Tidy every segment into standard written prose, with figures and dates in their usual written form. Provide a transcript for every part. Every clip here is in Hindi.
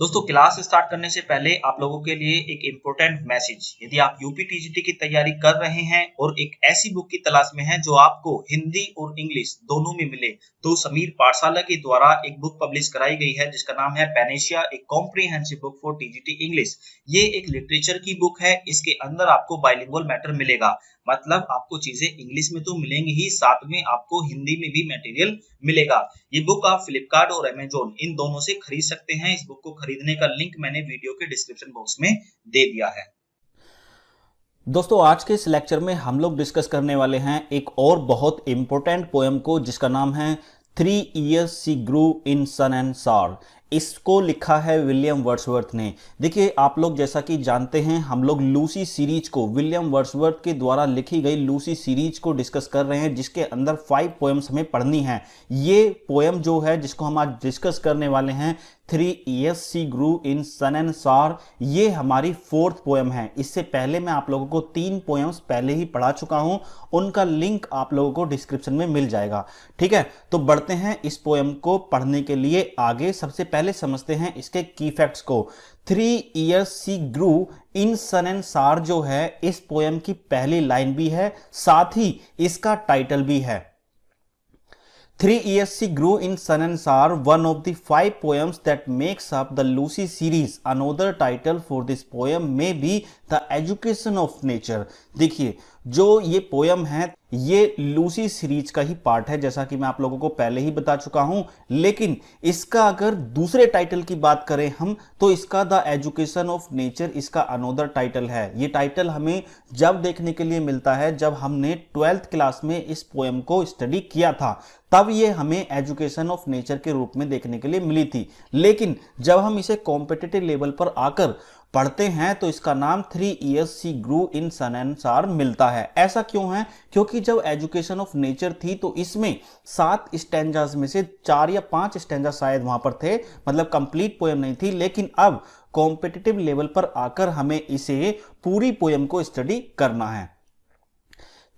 दोस्तों क्लास स्टार्ट करने से पहले आप लोगों के लिए एक इम्पोर्टेंट मैसेज। यदि आप यूपी टीजीटी की तैयारी कर रहे हैं और एक ऐसी बुक की तलाश में हैं जो आपको हिंदी और इंग्लिश दोनों में मिले, तो समीर पाठशाला के द्वारा एक बुक पब्लिश कराई गई है जिसका नाम है पैनेशिया, एक comprehensive book for TGT English. ये एक लिटरेचर की बुक है। इसके अंदर आपको बाइलिंगुअल मैटर मिलेगा, मतलब आपको चीजें इंग्लिश में तो मिलेंगी ही, साथ में आपको हिंदी में भी मटेरियल मिलेगा। ये बुक आप फ्लिपकार्ट और अमेजोन इन दोनों से खरीद सकते हैं। इस बुक को खरीदने का लिंक मैंने वीडियो के डिस्क्रिप्शन बॉक्स में दे दिया है। दोस्तों आज के इस लेक्चर में हम लोग डिस्कस करने वाले हैं एक और बहुत इंपॉर्टेंट पोएम को, जिसका नाम है 3 Years She Grew in Sun and Sour। इसको लिखा है विलियम वर्ड्सवर्थ ने। देखिए आप लोग जैसा कि जानते हैं, हम लोग लूसी सीरीज को, विलियम वर्ड्सवर्थ के द्वारा लिखी गई लूसी सीरीज को डिस्कस कर रहे हैं, जिसके अंदर 5 पोएम्स हमें पढ़नी है। ये पोएम जो है जिसको हम आज डिस्कस करने वाले हैं, 3 Years She Grew in Sun and Sour, ये हमारी 4th पोएम है। इससे पहले मैं आप लोगों को 3 पोएम्स पहले ही पढ़ा चुका हूं, उनका लिंक आप लोगों को डिस्क्रिप्शन में मिल जाएगा। ठीक है, तो बढ़ते हैं इस पोएम को पढ़ने के लिए आगे। सबसे पहले समझते हैं इसके की फैक्ट्स को। 3 Years She Grew in Sun and Sour जो है इस पोएम की पहली लाइन भी है, साथ ही इसका टाइटल भी है। 3 Years She Grew in Sun and Sour, one of the 5 poems that makes up the Lucy series. Another title for this poem may be The Education of Nature। देखिए जो ये पोएम है ये लूसी सीरीज का ही पार्ट है, जैसा कि मैं आप लोगों को पहले ही बता चुका हूं। लेकिन इसका अगर दूसरे टाइटल की बात करें हम, तो इसका द एजुकेशन ऑफ नेचर इसका अनोदर टाइटल है। ये टाइटल हमें जब देखने के लिए मिलता है जब हमने 12th क्लास में इस पोएम को स्टडी किया था, तब ये हमें एजुकेशन ऑफ नेचर के रूप में देखने के लिए मिली थी। लेकिन जब हम इसे कॉम्पिटिटिव लेवल पर आकर पढ़ते हैं तो इसका नाम 3 Years She Grew in Sun and Sour मिलता है। ऐसा क्यों है? क्योंकि जब एजुकेशन ऑफ नेचर थी तो इसमें 7 स्टैंजास में से 4 या 5 स्टैंजा शायद वहां पर थे, मतलब कंप्लीट पोएम नहीं थी। लेकिन अब कॉम्पिटिटिव लेवल पर आकर हमें इसे पूरी पोएम को स्टडी करना है।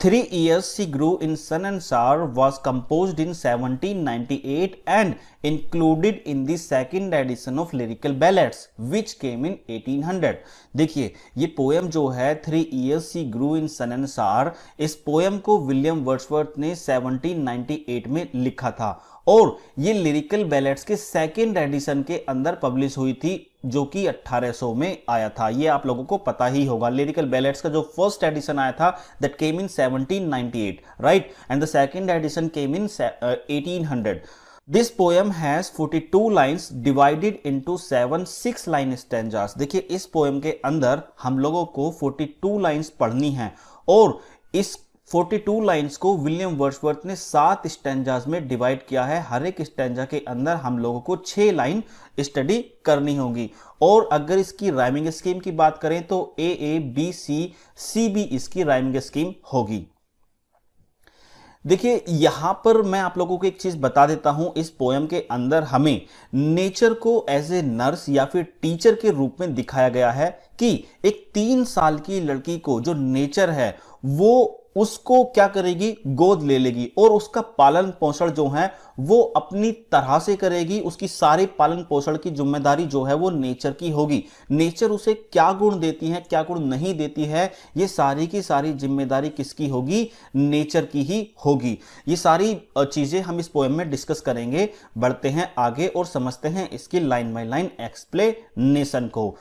3 Years She Grew in Sun and Sour was composed in 1798 and included in the second edition of Lyrical Ballads which came in 1800। देखिए ये पोएम जो है 3 Years She Grew in Sun and Sour, इस पोएम को विलियम वर्ड्सवर्थ ने 1798 में लिखा था और ये लिरिकल बैलेड्स के सेकेंड एडिशन के अंदर पब्लिश हुई थी, जो कि 1800 में आया था। ये आप लोगों को पता ही होगा। लिरिकल बैलेड्स का जो फर्स्ट एडिशन आया था that came in 1798, right, and the second edition came in 1800। This poem has 42 lines divided into 7 6-line stanzas। देखिए इस पोएम के अंदर हम लोगों को 42 लाइन्स पढ़नी है और इस 42 लाइन्स को विलियम वर्ड्सवर्थ ने 7 स्टैंजास में डिवाइड किया है। हर एक स्टैंजा के अंदर हम लोगों को 6 लाइन स्टडी करनी होगी। और अगर इसकी राइमिंग स्कीम की बात करें तो ए बी सी बी इसकी राइमिंग स्कीम होगी। देखिए यहां पर मैं आप लोगों को एक चीज बता देता हूं, इस पोएम के अंदर हमें नेचर को एज ए नर्स या फिर टीचर के रूप में दिखाया गया है कि एक 3 साल की लड़की को जो नेचर है वो उसको क्या करेगी, गोद ले लेगी और उसका पालन पोषण जो है वो अपनी तरह से करेगी। उसकी सारी पालन पोषण की जिम्मेदारी जो है वो नेचर की होगी। नेचर उसे क्या गुण देती है, क्या गुण नहीं देती है, ये सारी की सारी जिम्मेदारी किसकी होगी, नेचर की ही होगी। ये सारी चीजें हम इस पोएम में डिस्कस करेंगे। बढ़ते हैं आगे और समझते हैं इसकी लाइन बाय लाइन एक्सप्लेनेशन को।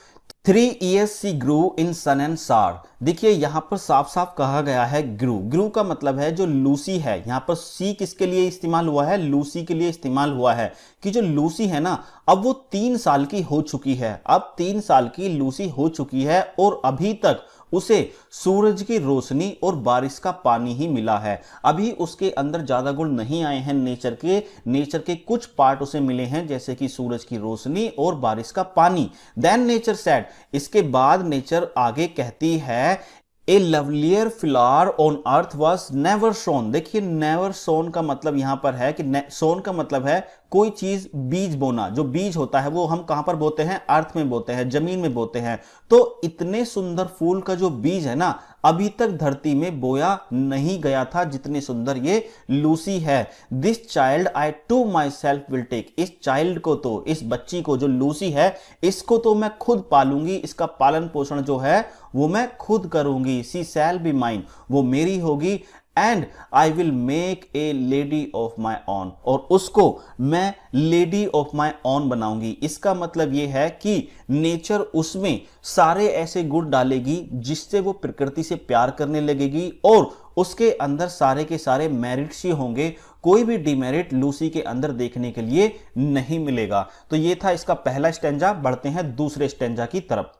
3 Years She Grew in Sun and Sour। देखिए यहां पर साफ साफ कहा गया है ग्रू। ग्रू का मतलब है जो लूसी है। यहां पर सी किसके लिए इस्तेमाल हुआ है, लूसी के लिए इस्तेमाल हुआ है कि जो लूसी है ना, अब वो 3 साल की हो चुकी है। अब 3 साल की लूसी हो चुकी है और अभी तक उसे सूरज की रोशनी और बारिश का पानी ही मिला है। अभी उसके अंदर ज्यादा गुण नहीं आए हैं नेचर के कुछ पार्ट उसे मिले हैं, जैसे कि सूरज की रोशनी और बारिश का पानी। देन नेचर सेड, इसके बाद नेचर आगे कहती है, a lovelier flower on earth was never sown. देखिए नेवर सोन का मतलब यहां पर है कि सोन का मतलब है कोई चीज बीज बोना। जो बीज होता है वो हम कहां पर बोते हैं, अर्थ में बोते हैं, जमीन में बोते हैं। तो इतने सुंदर फूल का जो बीज है ना, अभी तक धरती में बोया नहीं गया था जितने सुंदर ये लूसी है। This child I to myself will take, इस चाइल्ड को तो, इस बच्ची को जो लूसी है, इसको तो मैं खुद पालूंगी, इसका पालन पोषण जो है वो मैं खुद करूंगी। सी शैल बी माइन, वो मेरी होगी। And I will make a lady of my on, और उसको मैं लेडी ऑफ माई ऑन बनाऊंगी। इसका मतलब यह है कि नेचर उसमें सारे ऐसे गुण डालेगी जिससे वो प्रकृति से प्यार करने लगेगी, और उसके अंदर सारे के सारे मेरिट्स ही होंगे, कोई भी डिमेरिट लूसी के अंदर देखने के लिए नहीं मिलेगा। तो ये था इसका पहला स्टेंजा। बढ़ते हैं दूसरे स्टेंजा की तरफ।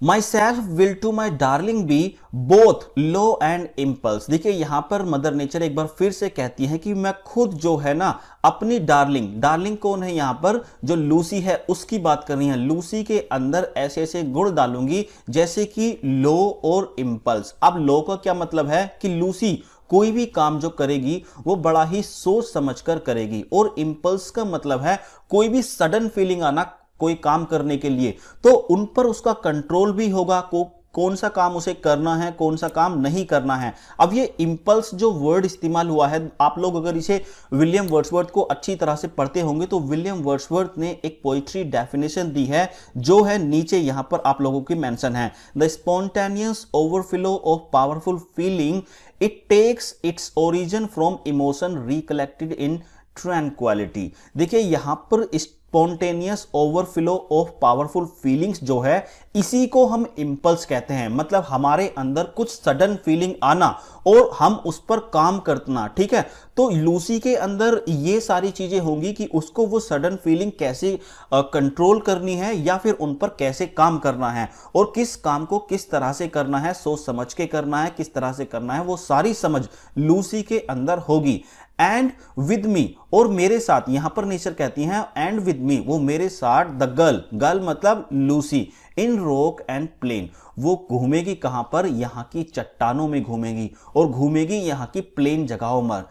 Myself will to my darling be both law and impulse. देखिए यहां पर मदर नेचर एक बार फिर से कहती है कि मैं खुद जो है ना अपनी डार्लिंग कौन है यहां पर, जो लूसी है उसकी बात कर रही है, लूसी के अंदर ऐसे ऐसे गुण डालूंगी जैसे कि लो और इम्पल्स। अब लो का क्या मतलब है कि लूसी कोई भी काम जो करेगी वो बड़ा ही सोच समझकर करेगी, और इम्पल्स का मतलब है कोई भी सडन फीलिंग आना कोई काम करने के लिए, तो उन पर उसका कंट्रोल भी होगा, कौन सा काम उसे करना है, कौन सा काम नहीं करना है। अब ये इंपल्स जो वर्ड इस्तेमाल हुआ है, आप लोग अगर इसे विलियम वर्ड्सवर्थ को अच्छी तरह से पढ़ते होंगे तो विलियम वर्ड्सवर्थ ने एक पोइट्री डेफिनेशन दी है जो है नीचे यहां पर आप लोगों की मेंशन है। The spontaneous overflow of powerful feeling, it takes its origin from emotion recollected in tranquillity. देखिए यहां पर spontaneous overflow of powerful feelings जो है इसी को हम इंपल्स कहते हैं। मतलब हमारे अंदर कुछ सडन फीलिंग आना और हम उस पर काम करना, ठीक है। तो लूसी के अंदर ये सारी चीजें होंगी कि उसको वो सडन फीलिंग कैसे कंट्रोल करनी है या फिर उन पर कैसे काम करना है, और किस काम को किस तरह से करना है, सोच समझ के करना है, किस तरह से करना है, वो सारी समझ लूसी के अंदर होगी। एंड विद मी, और मेरे साथ, यहां पर नेचर कहती है एंड विद मी, वो मेरे साथ, द गर्ल मतलब Lucy, in rock and plain, वो घूमेगी कहां पर, यहां की चट्टानों में घूमेगी, और घूमेगी यहां की प्लेन जगहों पर।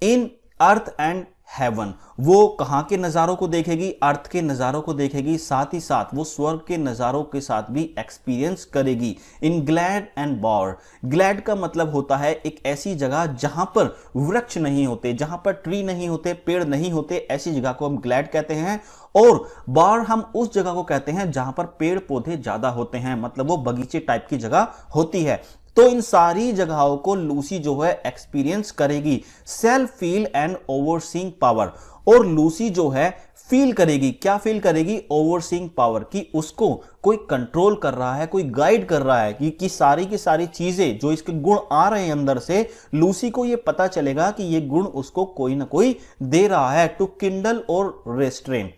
इन अर्थ एंड हेवन, वो कहां के नजारों को देखेगी, अर्थ के नजारों को देखेगी, साथ ही साथ वो स्वर्ग के नजारों के साथ भी एक्सपीरियंस करेगी। इन ग्लैड एंड बार, ग्लैड का मतलब होता है एक ऐसी जगह जहां पर वृक्ष नहीं होते, जहां पर ट्री नहीं होते, पेड़ नहीं होते, ऐसी जगह को हम ग्लैड कहते हैं। और बार हम उस जगह को कहते हैं जहां पर पेड़ पौधे ज्यादा होते हैं, मतलब वो बगीचे टाइप की जगह होती है। तो इन सारी जगहों को लूसी जो है एक्सपीरियंस करेगी। Self feel and overseeing power, और लूसी जो है फील करेगी, क्या फील करेगी, ओवरसीइंग पावर, कि उसको कोई कंट्रोल कर रहा है, कोई गाइड कर रहा है, कि सारी की सारी चीजें जो इसके गुण आ रहे हैं अंदर से, लूसी को ये पता चलेगा कि ये गुण उसको कोई ना कोई दे रहा है। टू किंडल और रेस्ट्रेन,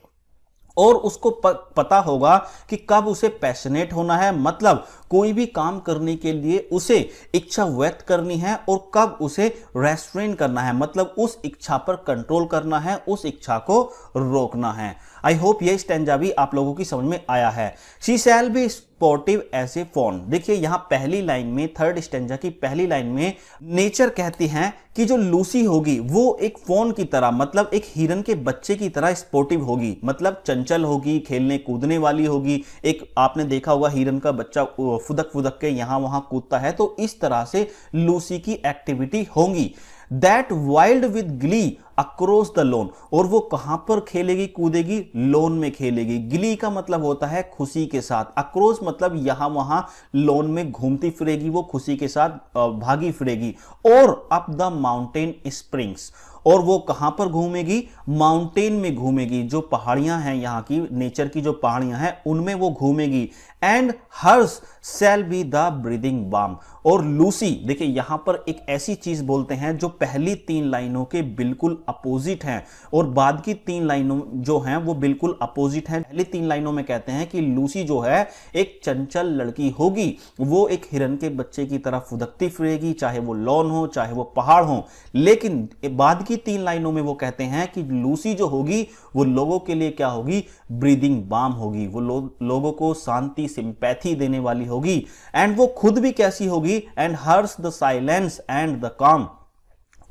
और उसको पता होगा कि कब उसे पैशनेट होना है, मतलब कोई भी काम करने के लिए उसे इच्छा व्यक्त करनी है, और कब उसे रेस्ट्रेन करना है, मतलब उस इच्छा पर कंट्रोल करना है, उस इच्छा को रोकना है। आई होप ये स्टैंजा भी आप लोगों की समझ में आया है। She shall be sportive as a fawn. देखिए यहां पहली लाइन में, थर्ड स्टैंजा की पहली लाइन में नेचर कहती है कि जो लूसी होगी वो एक फॉन की तरह, मतलब एक हिरन के बच्चे की तरह स्पोर्टिव होगी, मतलब चंचल होगी, खेलने कूदने वाली होगी। एक आपने देखा होगा हिरन का बच्चा फुदक फुदक के यहां वहां कूदता है, तो इस तरह से लूसी की एक्टिविटी होंगी। That wild with Glee across the lawn, और वो कहां पर खेलेगी कूदेगी, लॉन में खेलेगी। ग्ली का मतलब होता है खुशी के साथ, अक्रॉस मतलब यहां वहां लॉन में घूमती फिरेगी, वो खुशी के साथ भागी फिरेगी। और अप द माउंटेन स्प्रिंग्स, और वो कहां पर घूमेगी, माउंटेन में घूमेगी, जो पहाड़ियां हैं यहाँ की, नेचर की जो पहाड़ियां हैं उनमें वो घूमेगी। And hers shall be the breathing balm, और लूसी, देखिए यहां पर एक ऐसी चीज बोलते हैं जो पहली 3 लाइनों के बिल्कुल अपोजिट हैं, और बाद की 3 लाइनों जो हैं वो बिल्कुल अपोजिट हैं। पहली 3 लाइनों में कहते हैं कि लूसी जो है एक चंचल लड़की होगी, वो एक हिरन के बच्चे की तरह फुदकती फिरेगी, चाहे वो लॉन हो चाहे वो पहाड़ हो। लेकिन बाद की 3 लाइनों में वो कहते हैं कि लूसी जो होगी वो लोगों के लिए क्या होगी, ब्रीदिंग बाम होगी, वो लोगों को शांति, सिंपैथी देने वाली होगी। एंड वो खुद भी कैसी होगी, and hers the silence and the calm,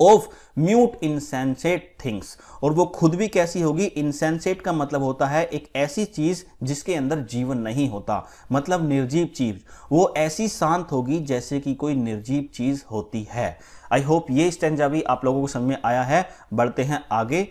of mute insensate things. और वो खुद भी कैसी होगी? इनसेंसेट का मतलब होता है एक ऐसी चीज जिसके अंदर जीवन नहीं होता, मतलब निर्जीव चीज। वो ऐसी शांत होगी जैसे कि कोई निर्जीव चीज होती है। आई होप ये स्टैंजा भी आप लोगों को समझ में आया है। बढ़ते हैं आगे।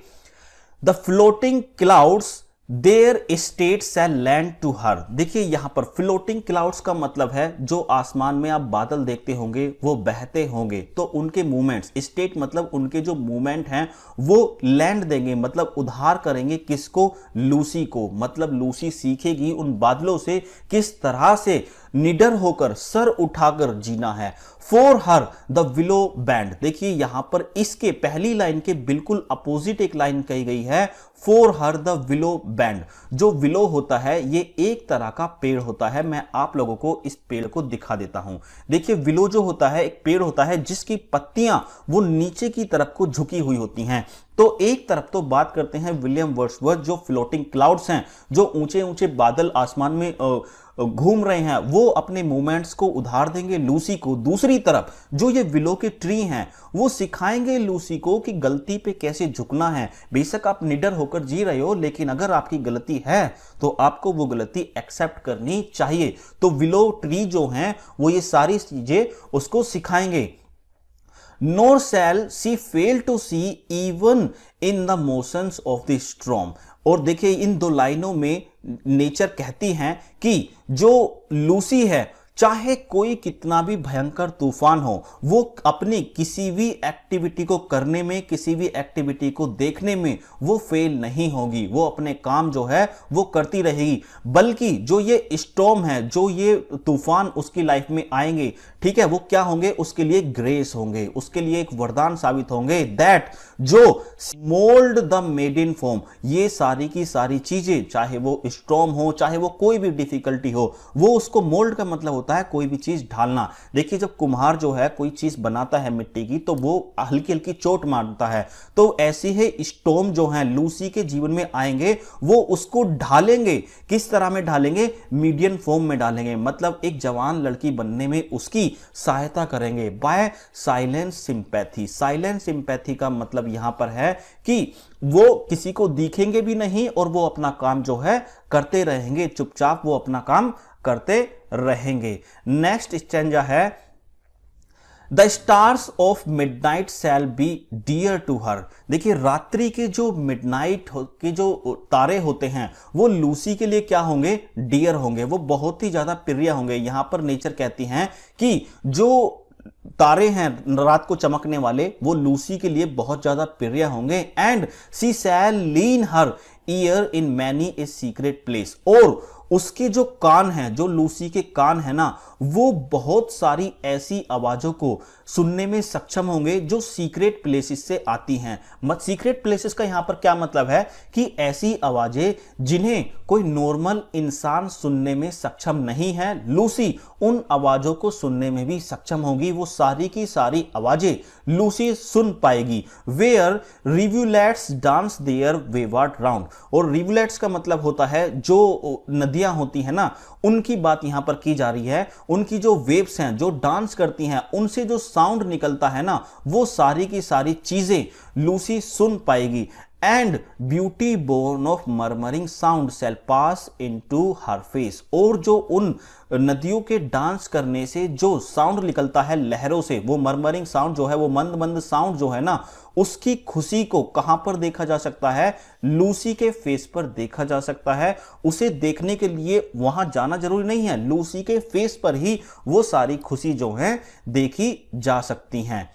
The floating clouds their state shall lend to her. देखिए यहां पर फ्लोटिंग क्लाउड्स का मतलब है जो आसमान में आप बादल देखते होंगे वो बहते होंगे, तो उनके मूवमेंट्स, स्टेट मतलब उनके जो मूवमेंट हैं वो लैंड देंगे, मतलब उद्धार करेंगे किसको? लूसी को। मतलब लूसी सीखेगी उन बादलों से किस तरह से निडर होकर, सर उठाकर जीना है। For her the willow band. देखिए यहां पर इसके पहली लाइन के बिल्कुल अपोजिट एक लाइन कही गई है, for her the willow band. जो विलो होता है ये एक तरह का पेड़ होता है। मैं आप लोगों को इस पेड़ को दिखा देता हूं। देखिए विलो जो होता है एक पेड़ होता है जिसकी पत्तियां वो नीचे की तरफ को झुकी हुई होती हैं। तो एक तरफ तो बात करते हैं विलियम वर्ड्सवर्थ, जो फ्लोटिंग क्लाउड्स हैं, जो ऊंचे ऊंचे बादल आसमान में घूम रहे हैं, वो अपने मूवमेंट्स को उधार देंगे लूसी को। दूसरी तरफ जो ये विलो के ट्री हैं वो सिखाएंगे लूसी को कि गलती पे कैसे झुकना है। बेशक आप निडर होकर जी रहे हो, लेकिन अगर आपकी गलती है तो आपको वो गलती एक्सेप्ट करनी चाहिए। तो विलो ट्री जो हैं वो ये सारी चीजें उसको सिखाएंगे। Nor shall she fail to see even in the motions of the storm। और देखिए इन दो लाइनों में नेचर कहती हैं कि जो लूसी है, चाहे कोई कितना भी भयंकर तूफान हो, वो अपनी किसी भी एक्टिविटी को करने में, किसी भी एक्टिविटी को देखने में वो फेल नहीं होगी। वो अपने काम जो है वो करती रहेगी। बल्कि जो ये स्टॉर्म है, जो ये तूफान उसकी लाइफ में आएंगे, ठीक है, वो क्या होंगे? उसके लिए ग्रेस होंगे, उसके लिए एक वरदान साबित होंगे। दैट जो mould the made in form, ये सारी की सारी चीजें, चाहे वो स्टॉर्म हो, चाहे वो कोई भी डिफिकल्टी हो, वो उसको मोल्ड का मतलब होता है कोई भी चीज ढालना। देखिए जब कुम्हार जो है कोई चीज बनाता है मिट्टी की, तो वो हल्की हल्की चोट मारता है। तो ऐसी ही स्टॉर्म जो है लूसी के जीवन में आएंगे, वो उसको ढालेंगे। किस तरह में ढालेंगे? मीडियम फॉर्म में डालेंगे, मतलब एक जवान लड़की बनने में उसकी सहायता करेंगे by silent sympathy. Silent sympathy का मतलब यहां पर है कि वो किसी को दिखेंगे भी नहीं और वो अपना काम जो है करते रहेंगे, चुपचाप वो अपना काम करते रहेंगे। नेक्स्ट स्टैंजा है, the stars of midnight shall be dear to her. देखिए रात्रि के जो मिडनाइट के जो तारे होते हैं वो लूसी के लिए क्या होंगे? डियर होंगे, वो बहुत ही ज्यादा प्रिय होंगे। यहां पर नेचर कहती हैं कि जो तारे हैं रात को चमकने वाले, वो लूसी के लिए बहुत ज्यादा प्रिय होंगे। And she shall lean her ear in many a secret place. और उसके जो कान हैं, जो लूसी के कान है ना, वो बहुत सारी ऐसी आवाजों को सुनने में सक्षम होंगे जो सीक्रेट प्लेसेस से आती हैं। मत सीक्रेट प्लेसेस का यहां पर क्या मतलब है? कि ऐसी आवाजें जिन्हें कोई नॉर्मल इंसान सुनने में सक्षम नहीं है, लूसी उन आवाजों को सुनने में भी सक्षम होगी। वो सारी की सारी आवाजें लूसी सुन पाएगी। Where rivulets dance their wayward round. और रिव्यूलेट्स का मतलब होता है जो नदियां होती है ना, उनकी बात यहां पर की जा रही है। उनकी जो वेव्स हैं, जो डांस करती हैं, उनसे जो साउंड निकलता है ना, वो सारी की सारी चीजें लूसी सुन पाएगी। And beauty born of murmuring sound shall pass into her face. और जो उन नदियों के डांस करने से जो साउंड निकलता है लहरों से, वो मर्मरिंग साउंड जो है, वो मंद मंद साउंड जो है ना, उसकी खुशी को कहां पर देखा जा सकता है? लूसी के फेस पर देखा जा सकता है। उसे देखने के लिए वहां जाना जरूरी नहीं है, लूसी के फेस पर ही वो सारी खुशी जो है देखी जा सकती हैं।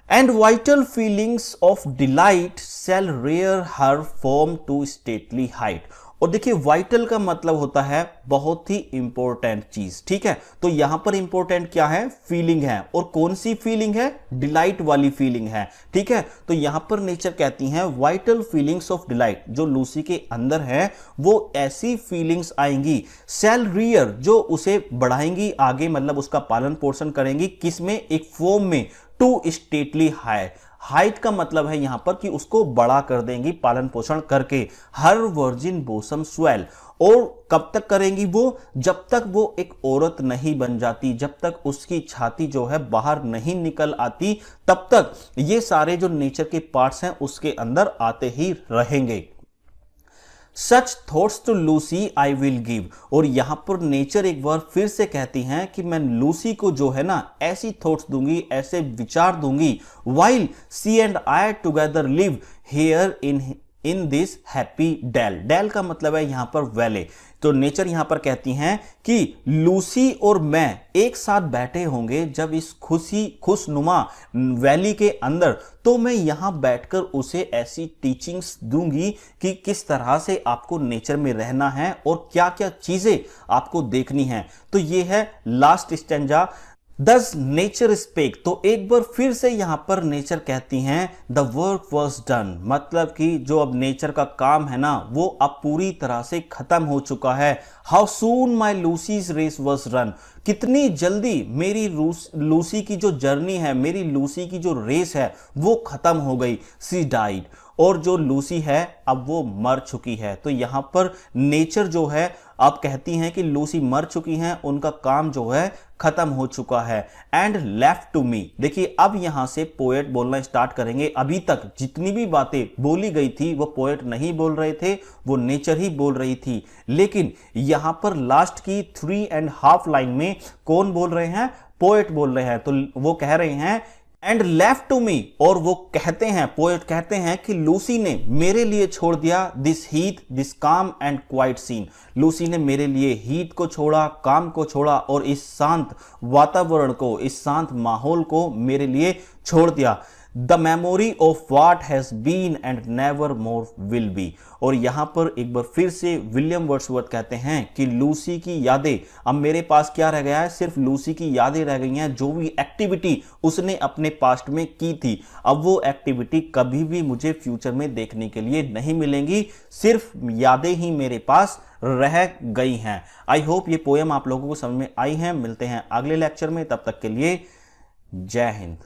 And vital feelings of delight shall rear her form to stately height। और देखिए वाइटल का मतलब होता है बहुत ही इंपॉर्टेंट चीज, ठीक है। तो यहां पर इंपॉर्टेंट क्या है? फीलिंग है। और कौन सी फीलिंग है? डिलाइट वाली फीलिंग है, ठीक है। तो यहां पर नेचर कहती हैं वाइटल फीलिंग्स ऑफ डिलाइट, जो लूसी के अंदर है वो ऐसी फीलिंग्स आएंगी, शैल रियर, जो उसे बढ़ाएंगी आगे, मतलब उसका पालन पोषण करेंगी, किसमें? एक फॉर्म में, टू स्टेटली हाई, हाइट का मतलब है यहां पर कि उसको बड़ा कर देंगी पालन पोषण करके। हर वर्जिन बोसम स्वेल, और कब तक करेंगी वो? जब तक वो एक औरत नहीं बन जाती, जब तक उसकी छाती जो है बाहर नहीं निकल आती, तब तक ये सारे जो नेचर के पार्ट्स हैं उसके अंदर आते ही रहेंगे। Such thoughts to Lucy I will give, और यहां पर नेचर एक बार फिर से कहती हैं कि मैं लूसी को जो है ना ऐसी थॉट्स दूंगी, ऐसे विचार दूंगी, while she and I together live here in this happy dell. Dell का मतलब है यहां पर वैले। तो नेचर यहां पर कहती हैं कि लूसी और मैं एक साथ बैठे होंगे जब इस खुशनुमा वैली के अंदर, तो मैं यहां बैठकर उसे ऐसी टीचिंग्स दूंगी कि किस तरह से आपको नेचर में रहना है और क्या क्या चीजें आपको देखनी है। तो ये है last stanza, Does nature speak? तो एक बार फिर से यहां पर नेचर कहती हैं द वर्क वॉज डन, मतलब कि जो अब नेचर का काम है ना वो अब पूरी तरह से खत्म हो चुका है। How soon my Lucy's race was run, कितनी जल्दी मेरी लूसी की जो जर्नी है, मेरी लूसी की जो रेस है वो खत्म हो गई। सी डाइड, और जो लूसी है अब वो मर चुकी है। तो यहां पर नेचर जो है अब कहती हैं कि लूसी मर चुकी हैं, उनका काम जो है खत्म हो चुका है। एंड लेफ्ट टू मी, देखिए अब यहां से पोएट बोलना स्टार्ट करेंगे। अभी तक जितनी भी बातें बोली गई थी वो पोएट नहीं बोल रहे थे, वो नेचर ही बोल रही थी। लेकिन यहां पर लास्ट की 3.5 लाइन में कौन बोल रहे हैं? पोएट बोल रहे हैं। तो वो कह रहे हैं एंड लेफ्ट टू मी, और वो कहते हैं, पोएट कहते हैं कि लूसी ने मेरे लिए छोड़ दिया दिस हीट दिस काम एंड क्वाइट सीन। लूसी ने मेरे लिए हीट को छोड़ा, काम को छोड़ा, और इस शांत वातावरण को, इस शांत माहौल को मेरे लिए छोड़ दिया। The memory of what has been and never more will be, और यहां पर एक बार फिर से विलियम वर्ड्सवर्थ कहते हैं कि लूसी की यादें, अब मेरे पास क्या रह गया है? सिर्फ लूसी की यादें रह गई हैं। जो भी एक्टिविटी उसने अपने पास्ट में की थी, अब वो एक्टिविटी कभी भी मुझे फ्यूचर में देखने के लिए नहीं मिलेंगी, सिर्फ यादें ही मेरे पास रह गई हैं। आई होप ये पोएम आप लोगों को समझ में आई है। मिलते हैं अगले लेक्चर में, तब तक के लिए जय हिंद।